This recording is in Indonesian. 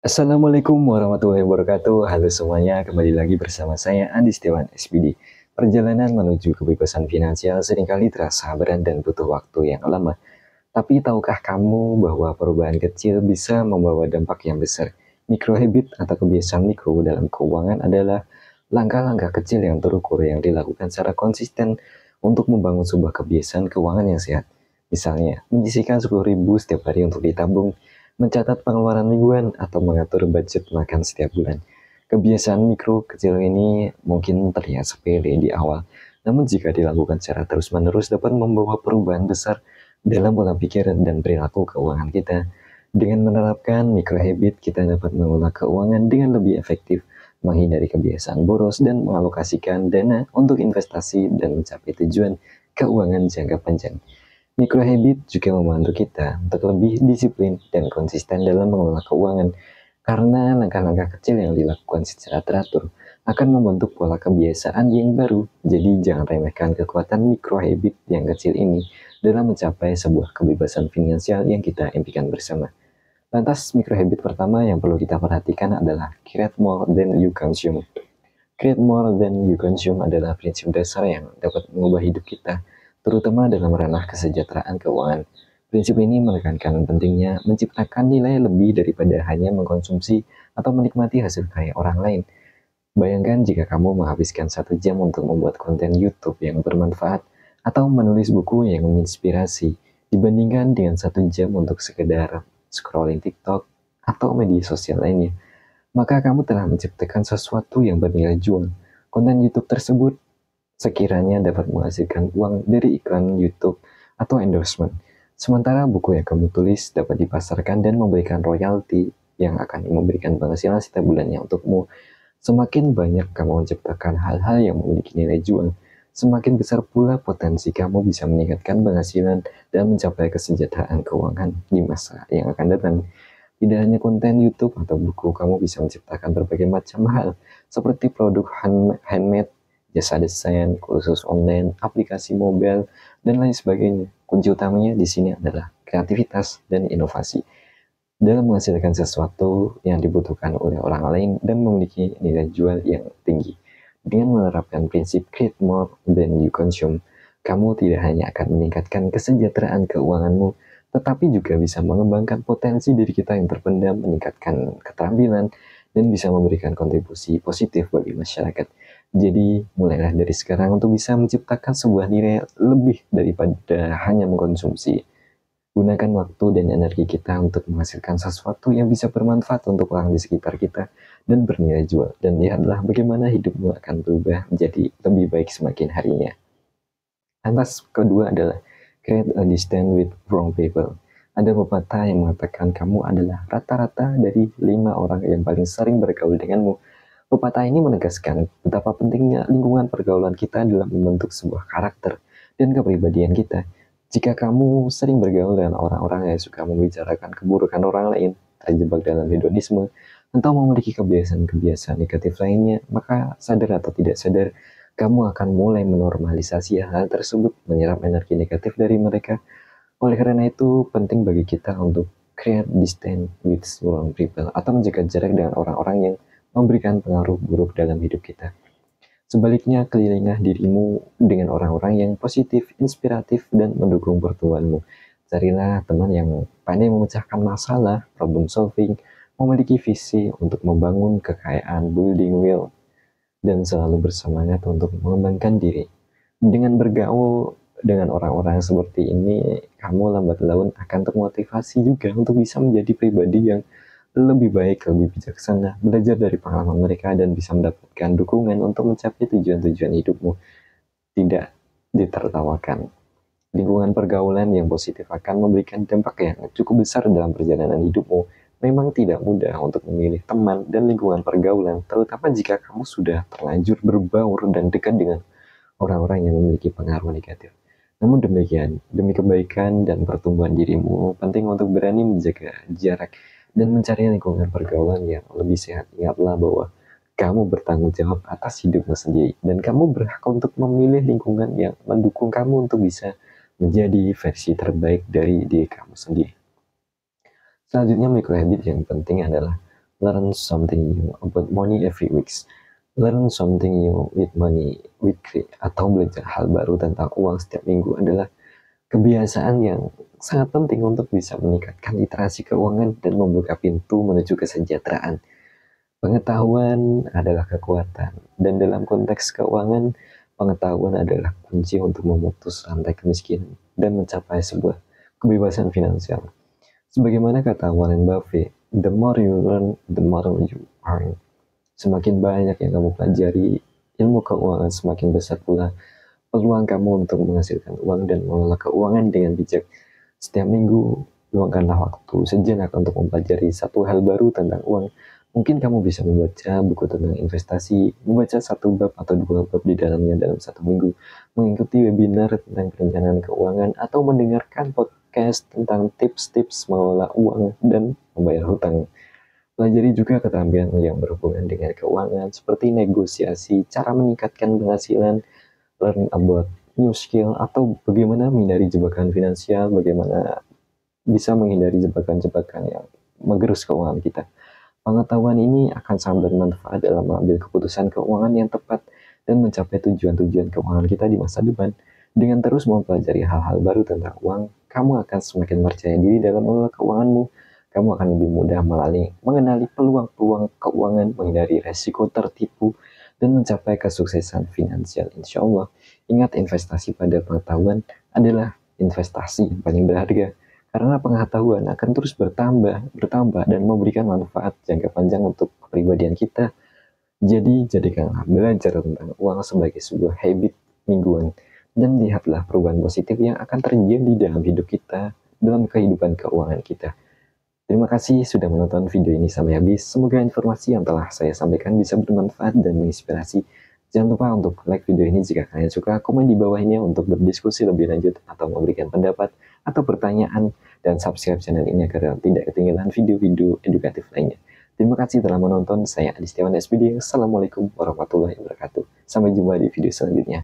Assalamualaikum warahmatullahi wabarakatuh. Halo semuanya, kembali lagi bersama saya Andi Setiawan SPD. Perjalanan menuju kebebasan finansial seringkali terasa berat dan butuh waktu yang lama. Tapi tahukah kamu bahwa perubahan kecil bisa membawa dampak yang besar? Micro habit atau kebiasaan mikro dalam keuangan adalah langkah-langkah kecil yang terukur yang dilakukan secara konsisten untuk membangun sebuah kebiasaan keuangan yang sehat. Misalnya, menyisihkan 10.000 setiap hari untuk ditabung, mencatat pengeluaran mingguan, atau mengatur budget makan setiap bulan. Kebiasaan mikro kecil ini mungkin terlihat sepele di awal, namun jika dilakukan secara terus-menerus dapat membawa perubahan besar dalam pola pikir dan perilaku keuangan kita. Dengan menerapkan micro habit, kita dapat mengelola keuangan dengan lebih efektif, menghindari kebiasaan boros, dan mengalokasikan dana untuk investasi dan mencapai tujuan keuangan jangka panjang. Micro habit juga membantu kita untuk lebih disiplin dan konsisten dalam mengelola keuangan, karena langkah-langkah kecil yang dilakukan secara teratur akan membentuk pola kebiasaan yang baru. Jadi jangan remehkan kekuatan micro habit yang kecil ini dalam mencapai sebuah kebebasan finansial yang kita impikan bersama. Lantas micro habit pertama yang perlu kita perhatikan adalah create more than you consume. Create more than you consume adalah prinsip dasar yang dapat mengubah hidup kita, terutama dalam ranah kesejahteraan keuangan. Prinsip ini menekankan pentingnya menciptakan nilai lebih daripada hanya mengkonsumsi atau menikmati hasil karya orang lain. Bayangkan jika kamu menghabiskan 1 jam untuk membuat konten YouTube yang bermanfaat atau menulis buku yang menginspirasi, dibandingkan dengan 1 jam untuk sekedar scrolling TikTok atau media sosial lainnya, maka kamu telah menciptakan sesuatu yang bernilai jual. Konten YouTube tersebut sekiranya dapat menghasilkan uang dari iklan YouTube atau endorsement. Sementara buku yang kamu tulis dapat dipasarkan dan memberikan royalti yang akan memberikan penghasilan setiap bulannya untukmu. Semakin banyak kamu menciptakan hal-hal yang memiliki nilai jual, semakin besar pula potensi kamu bisa meningkatkan penghasilan dan mencapai kesejahteraan keuangan di masa yang akan datang. Tidak hanya konten YouTube atau buku, kamu bisa menciptakan berbagai macam hal, seperti produk handmade, jasa desain, kursus online, aplikasi mobile, dan lain sebagainya. Kunci utamanya di sini adalah kreativitas dan inovasi dalam menghasilkan sesuatu yang dibutuhkan oleh orang lain dan memiliki nilai jual yang tinggi. Dengan menerapkan prinsip create more than you consume, kamu tidak hanya akan meningkatkan kesejahteraan keuanganmu, tetapi juga bisa mengembangkan potensi diri kita yang terpendam, meningkatkan keterampilan, dan bisa memberikan kontribusi positif bagi masyarakat. Jadi, mulailah dari sekarang untuk bisa menciptakan sebuah nilai lebih daripada hanya mengkonsumsi. Gunakan waktu dan energi kita untuk menghasilkan sesuatu yang bisa bermanfaat untuk orang di sekitar kita dan bernilai jual. Dan lihatlah bagaimana hidupmu akan berubah menjadi lebih baik semakin harinya. Lantas kedua adalah create a distance with wrong people. Ada pepatah yang mengatakan kamu adalah rata-rata dari 5 orang yang paling sering bergaul denganmu. Pepatah ini menegaskan betapa pentingnya lingkungan pergaulan kita dalam membentuk sebuah karakter dan kepribadian kita. Jika kamu sering bergaul dengan orang-orang yang suka membicarakan keburukan orang lain, terjebak dalam hedonisme, atau memiliki kebiasaan-kebiasaan negatif lainnya, maka sadar atau tidak sadar, kamu akan mulai menormalisasi hal tersebut, menyerap energi negatif dari mereka. Oleh karena itu, penting bagi kita untuk create distance with wrong people atau menjaga jarak dengan orang-orang yang memberikan pengaruh buruk dalam hidup kita. Sebaliknya, kelilingilah dirimu dengan orang-orang yang positif, inspiratif, dan mendukung pertumbuhanmu. Carilah teman yang pandai memecahkan masalah, problem solving, memiliki visi untuk membangun kekayaan, building wealth, dan selalu bersemangat untuk mengembangkan diri. Dengan bergaul dengan orang-orang seperti ini, kamu lambat laun akan termotivasi juga untuk bisa menjadi pribadi yang lebih baik, lebih bijaksana, belajar dari pengalaman mereka, dan bisa mendapatkan dukungan untuk mencapai tujuan-tujuan hidupmu. Tidak ditertawakan. Lingkungan pergaulan yang positif akan memberikan dampak yang cukup besar dalam perjalanan hidupmu. Memang tidak mudah untuk memilih teman dan lingkungan pergaulan, terutama jika kamu sudah terlanjur berbaur dan dekat dengan orang-orang yang memiliki pengaruh negatif. Namun demikian, demi kebaikan dan pertumbuhan dirimu, penting untuk berani menjaga jarak dan mencari lingkungan pergaulan yang lebih sehat. Ingatlah bahwa kamu bertanggung jawab atas hidupmu sendiri, dan kamu berhak untuk memilih lingkungan yang mendukung kamu untuk bisa menjadi versi terbaik dari diri kamu sendiri. Selanjutnya, micro habit yang penting adalah Learn something new about money every week. Learn something new with money weekly, atau belajar hal baru tentang uang setiap minggu adalah kebiasaan yang sangat penting untuk bisa meningkatkan literasi keuangan dan membuka pintu menuju kesejahteraan. Pengetahuan adalah kekuatan, dan dalam konteks keuangan, pengetahuan adalah kunci untuk memutus rantai kemiskinan dan mencapai sebuah kebebasan finansial. Sebagaimana kata Warren Buffett, the more you learn, the more you earn. Semakin banyak yang kamu pelajari ilmu keuangan, semakin besar pula peluang kamu untuk menghasilkan uang dan mengelola keuangan dengan bijak. Setiap minggu, luangkanlah waktu sejenak untuk mempelajari satu hal baru tentang uang. Mungkin kamu bisa membaca buku tentang investasi, membaca satu bab atau dua bab di dalamnya dalam satu minggu, mengikuti webinar tentang perencanaan keuangan, atau mendengarkan podcast tentang tips-tips mengelola uang dan membayar hutang. Pelajari juga keterampilan yang berhubungan dengan keuangan, seperti negosiasi, cara meningkatkan penghasilan, learn about new skill, atau bagaimana menghindari jebakan finansial, bagaimana bisa menghindari jebakan-jebakan yang menggerus keuangan kita. Pengetahuan ini akan sangat bermanfaat dalam mengambil keputusan keuangan yang tepat dan mencapai tujuan-tujuan keuangan kita di masa depan. Dengan terus mempelajari hal-hal baru tentang uang, kamu akan semakin percaya diri dalam mengelola keuanganmu. Kamu akan lebih mudah mengenali peluang-peluang keuangan, menghindari resiko tertipu, dan mencapai kesuksesan finansial. Insya Allah, ingat, investasi pada pengetahuan adalah investasi yang paling berharga. Karena pengetahuan akan terus bertambah dan memberikan manfaat jangka panjang untuk kepribadian kita. Jadi, jadikanlah belajar tentang uang sebagai sebuah habit mingguan, dan lihatlah perubahan positif yang akan terjadi dalam hidup kita, dalam kehidupan keuangan kita. Terima kasih sudah menonton video ini sampai habis. Semoga informasi yang telah saya sampaikan bisa bermanfaat dan menginspirasi. Jangan lupa untuk like video ini jika kalian suka, komen di bawahnya untuk berdiskusi lebih lanjut atau memberikan pendapat atau pertanyaan, dan subscribe channel ini agar tidak ketinggalan video-video edukatif lainnya. Terima kasih telah menonton. Saya Adi Setiawan SPD. Assalamualaikum warahmatullahi wabarakatuh. Sampai jumpa di video selanjutnya.